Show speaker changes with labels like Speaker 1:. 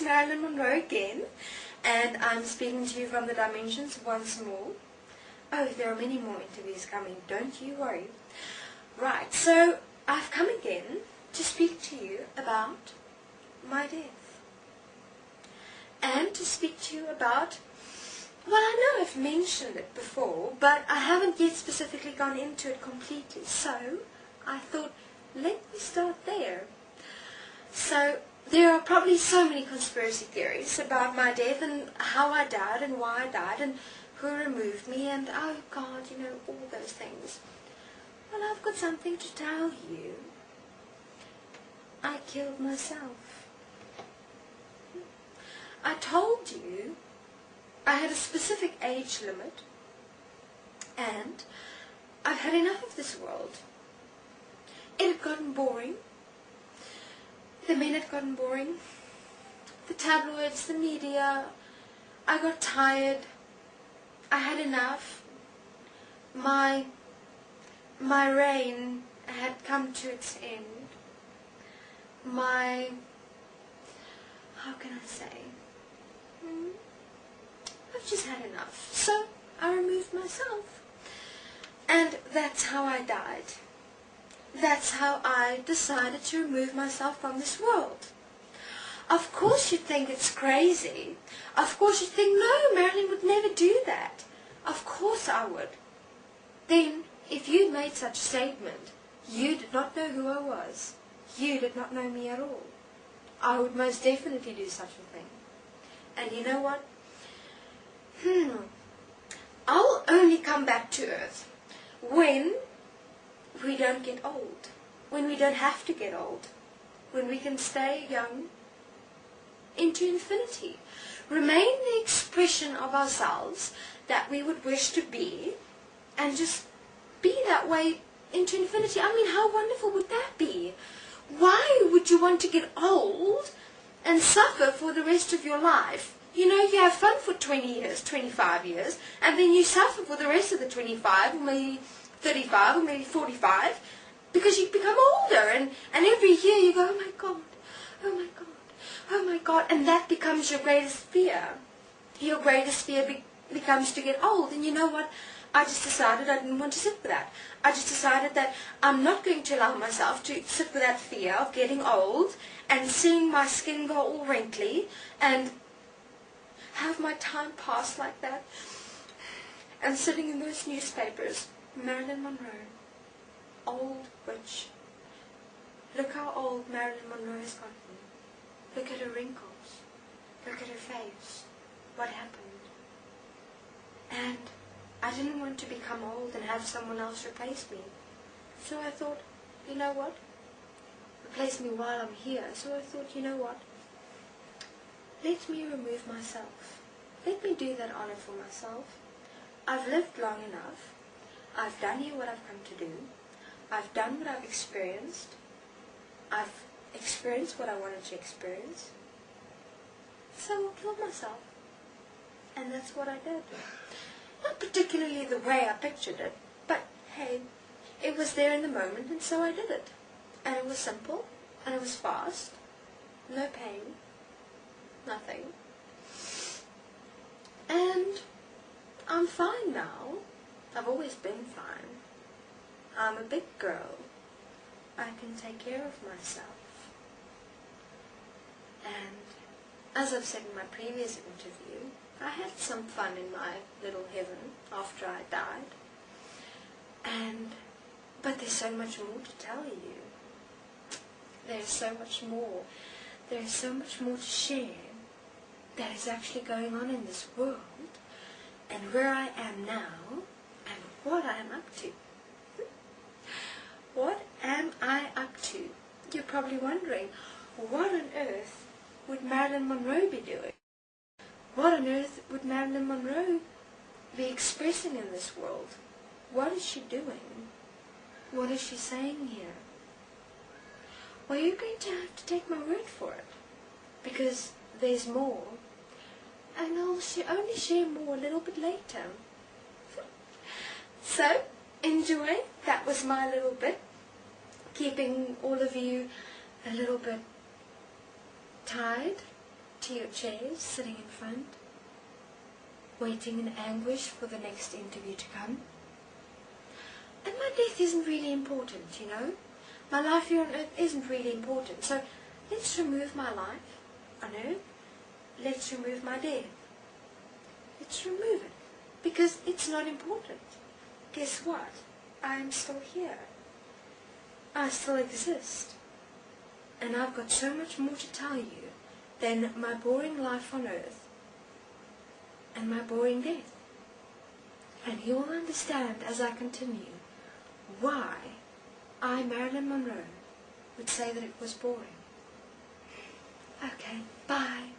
Speaker 1: Marilyn Monroe again, and I'm speaking to you from the dimensions once more. Oh, there are many more interviews coming, don't you worry. Right, so I've come again to speak to you about my death. And to speak to you about, well, I know I've mentioned it before, but I haven't yet specifically gone into it completely. So I thought, let me start there. So there are probably so many conspiracy theories about my death and how I died and why I died and who removed me and, oh God, you know, all those things. Well, I've got something to tell you. I killed myself. I told you I had a specific age limit and I've had enough of this world. It had gotten boring. The men had gotten boring. The tabloids, the media. I got tired. I had enough. My reign had come to its end. How can I say? I've just had enough. So I removed myself. And that's how I died. That's how I decided to remove myself from this world. Of course you'd think it's crazy. Of course you'd think, no, Marilyn would never do that. Of course I would. Then, if you'd made such a statement, you did not know who I was. You did not know me at all. I would most definitely do such a thing. And you know what? I'll only come back to Earth when we don't get old, when we don't have to get old, when we can stay young into infinity, remain the expression of ourselves that we would wish to be, and just be that way into infinity. I mean, how wonderful would that be? Why would you want to get old and suffer for the rest of your life? You know, you have fun for 20 years, 25 years, and then you suffer for the rest of the 25, or maybe 35, or maybe 45, because you become older, and every year you go, oh my God, oh my God, oh my God, and that becomes your greatest fear. Your greatest fear becomes to get old, and you know what? I just decided I didn't want to sit with that. I just decided that I'm not going to allow myself to sit with that fear of getting old, and seeing my skin go all wrinkly, and have my time pass like that, and sitting in those newspapers, Marilyn Monroe, old witch. Look how old Marilyn Monroe has gotten. Look at her wrinkles. Look at her face. What happened? And I didn't want to become old and have someone else replace me. So I thought, you know what? Replace me while I'm here. So I thought, you know what? Let me remove myself. Let me do that honor for myself. I've lived long enough. I've done here what I've come to do. I've done what I've experienced. I've experienced what I wanted to experience. So I'll kill myself. And that's what I did. Not particularly the way I pictured it, but hey, it was there in the moment, and so I did it. And it was simple, and it was fast. No pain. Nothing. And I'm fine now. I've always been fine. I'm a big girl. I can take care of myself. And as I've said in my previous interview, I had some fun in my little heaven after I died. But there's so much more to tell you. There's so much more. There's so much more to share that is actually going on in this world, and where I am now, and what I am up to. What am I up to? You're probably wondering, what on earth would Marilyn Monroe be doing? What on earth would Marilyn Monroe be expressing in this world? What is she doing? What is she saying here? Well, you're going to have to take my word for it, because there's more, and I'll only share more a little bit later. So, enjoy. That was my little bit, keeping all of you a little bit tied empty chairs sitting in front, waiting in anguish for the next interview to come. And my death isn't really important, you know. My life here on earth isn't really important. So let's remove my life on earth. Let's remove my death. Let's remove it. Because it's not important. Guess what? I'm still here. I still exist. And I've got so much more to tell you than my boring life on earth and my boring death. And you will understand as I continue why I, Marilyn Monroe, would say that it was boring. Okay, bye.